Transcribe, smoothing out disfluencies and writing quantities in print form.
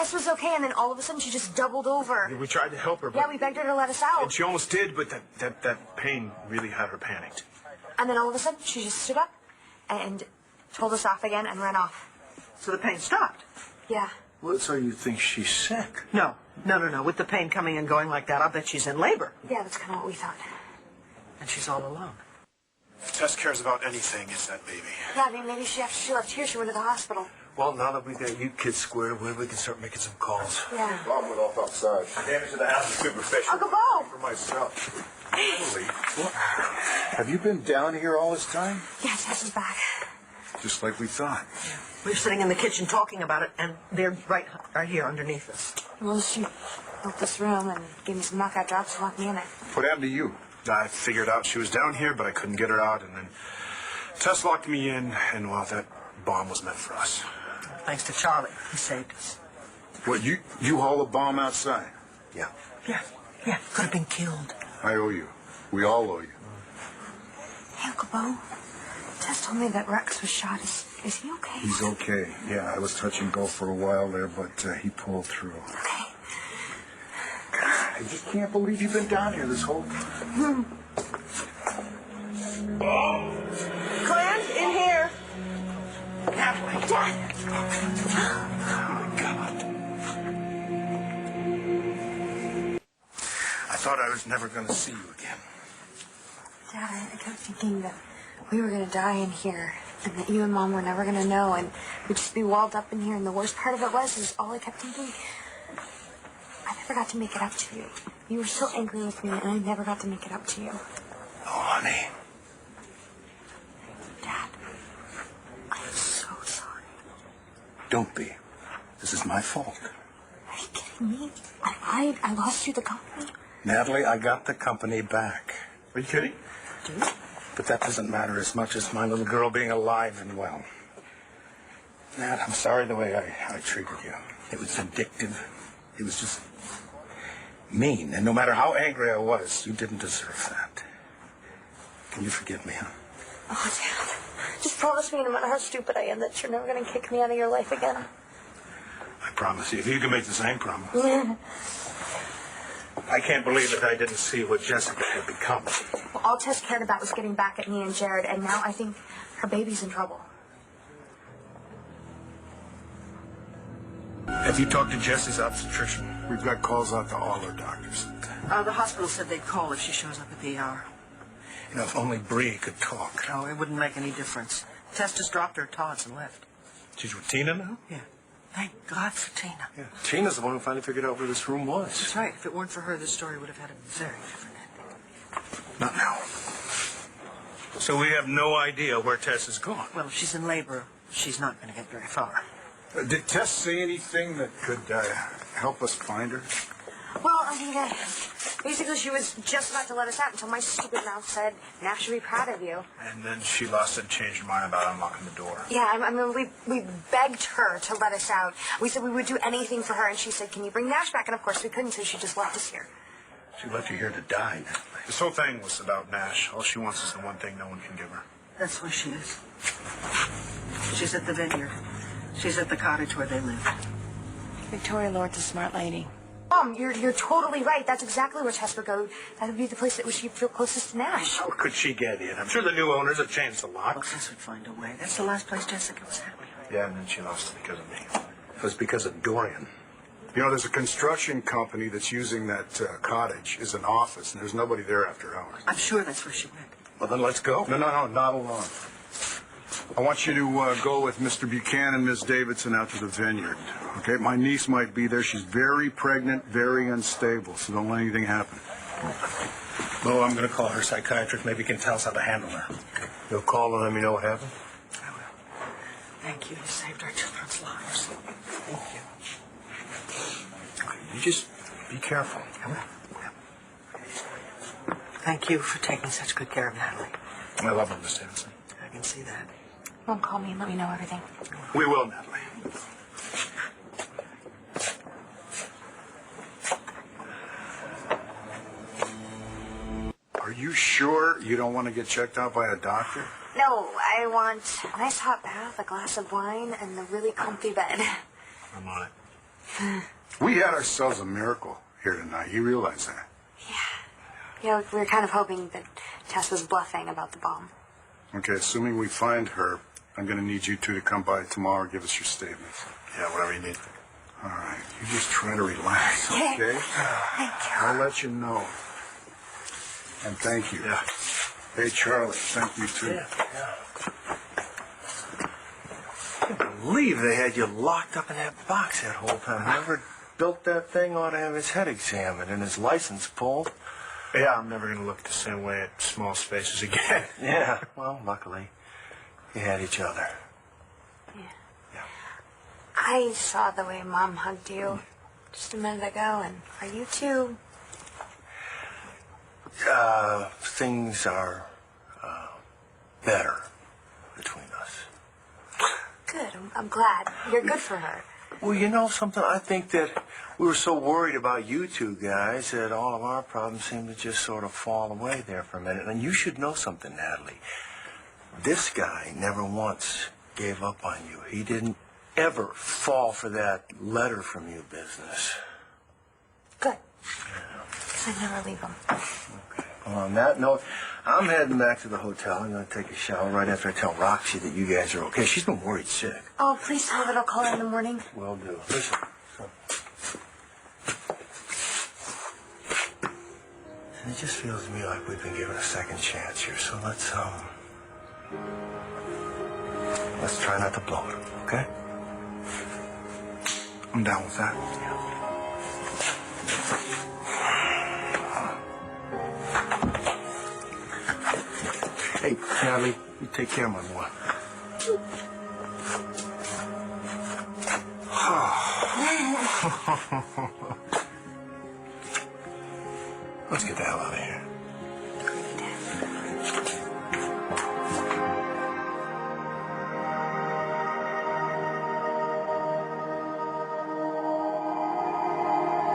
Tess was okay, and then all of a sudden she just doubled over. We tried to help her, but... Yeah, we begged her to let us out. And she almost did, but that pain really had her panicked. And then all of a sudden she just stood up and told us off again and ran off. So the pain stopped? Yeah. Well, so you think she's sick? No. With the pain coming and going like that, I'll bet she's in labor. Yeah, that's kind of what we thought. And she's all alone. If Tess cares about anything, it's that baby. Yeah, I mean, maybe after she left here, she went to the hospital. Well, now that we got you kids squared away, we can start making some calls. Yeah. Mom went off outside. Damage to the house is superficial. Uncle Bo! For myself. Natalie, what? Have you been down here all this time? Yeah, Tess is back. Just like we thought. We were sitting in the kitchen talking about it, and they're right here underneath us. Well, she built this room and gave me some knockout drops and locked me in it. What happened to you? I figured out she was down here, but I couldn't get her out, and then Tess locked me in, and, well, that bomb was meant for us. Thanks to Charlie. He saved us. What, you haul a bomb outside? Yeah. Yeah. Could have been killed. I owe you. We all owe you. Hey, Uncle Bo. Tess told me that Rex was shot. Is he okay? He's okay. Yeah, I was touch and go for a while there, but he pulled through. Okay. I just can't believe you've been down here this whole time. Clint, in here. Dad! Oh, my God. I thought I was never going to see you again. Dad, I kept thinking that we were going to die in here, and that you and Mom were never going to know, and we'd just be walled up in here, and the worst part of it is all I kept thinking, I never got to make it up to you. You were so angry with me, and I never got to make it up to you. Oh, honey. Dad, I'm so sorry. Don't be. This is my fault. Are you kidding me? I lost you the company. Natalie, I got the company back. Are you kidding? Dude? But that doesn't matter as much as my little girl being alive and well. Nat, I'm sorry the way I treated you. It was vindictive. It was just mean. And no matter how angry I was, you didn't deserve that. Can you forgive me, huh? Oh, Dad, just promise me no matter how stupid I am that you're never going to kick me out of your life again. I promise you. If you can make the same promise. Yeah. I can't believe that I didn't see what Jessica had become. Well, all Tess cared about was getting back at me and Jared, and now I think her baby's in trouble. Have you talked to Jessie's obstetrician? We've got calls out to all our doctors. The hospital said they'd call if she shows up at the hour. You know, if only Bree could talk. No, it wouldn't make any difference. Tess just dropped her at Todd's and left. She's with Tina now? Yeah. Thank God for Tina. Yeah. Tina's the one who finally figured out where this room was. That's right. If it weren't for her, this story would have had a very different ending. Not now. So we have no idea where Tess is gone. Well, if she's in labor, she's not going to get very far. Did Tess say anything that could help us find her? Well, I mean, basically she was just about to let us out until my stupid mouth said, Nash should be proud of you. And then she lost it and changed her mind about unlocking the door. Yeah, I mean, we begged her to let us out. We said we would do anything for her, and she said, can you bring Nash back? And of course we couldn't, so she just left us here. She left you here to die, Natalie. This whole thing was about Nash. All she wants is the one thing no one can give her. That's where she is. She's at the vineyard. She's at the cottage where they live. Victoria Lord's a smart lady. Mom, you're totally right. That's exactly where Tess would go. That would be the place that she'd feel closest to Nash. How could she get in? I'm sure the new owners have changed a lot. Well, Tess would find a way. That's the last place Jessica was happy. Yeah, and then she lost it because of me. It was because of Dorian. You know, there's a construction company that's using that cottage as an office, and there's nobody there after hours. I'm sure that's where she went. Well, then let's go. No, not alone. I want you to go with Mr. Buchanan and Ms. Davidson out to the vineyard. Okay, my niece might be there. She's very pregnant, very unstable, so don't let anything happen. Well, I'm going to call her psychiatrist. Maybe he can tell us how to handle her. You'll call and let me know what happened? I will. Thank you. You saved our children's lives. Thank you. Okay, you just be careful. I will. Thank you for taking such good care of Natalie. I love her, Miss Davidson. I can see that. Mom, call me and let me know everything. We will, Natalie. Are you sure you don't want to get checked out by a doctor? No, I want a nice hot bath, a glass of wine, and a really comfy bed. I'm on it. We had ourselves a miracle here tonight. You realize that? Yeah, we were kind of hoping that Tess was bluffing about the bomb. Okay, assuming we find her, I'm going to need you two to come by tomorrow and give us your statements. Yeah, whatever you need. All right, you just try to relax, okay? Thank you. I'll let you know. And thank you. Yeah. Hey, Charlie, thank you too. I can't believe they had you locked up in that box that whole time. Whoever built that thing ought to have his head examined and his license pulled. Yeah, I'm never going to look the same way at small spaces again. Yeah, well, luckily, you had each other. I saw the way Mom hugged you just a minute ago, and are you two? Things are better between us. Good. I'm glad. You're good for her. Well, you know something? I think that we were so worried about you two guys that all of our problems seemed to just sort of fall away there for a minute. And you should know something, Natalie. This guy never once gave up on you. He didn't ever fall for that letter from you business. Good. 'Cause I never leave him. Okay. Well, on that note, I'm heading back to the hotel. I'm going to take a shower right after I tell Roxy that you guys are okay. She's been worried sick. Oh, please tell her that I'll call her in the morning. Will do. Listen. And it just feels to me like we've been given a second chance here. So let's try not to blow it, okay? I'm down with that. Hey, Natalie, you take care of my boy. Let's get the hell out of here.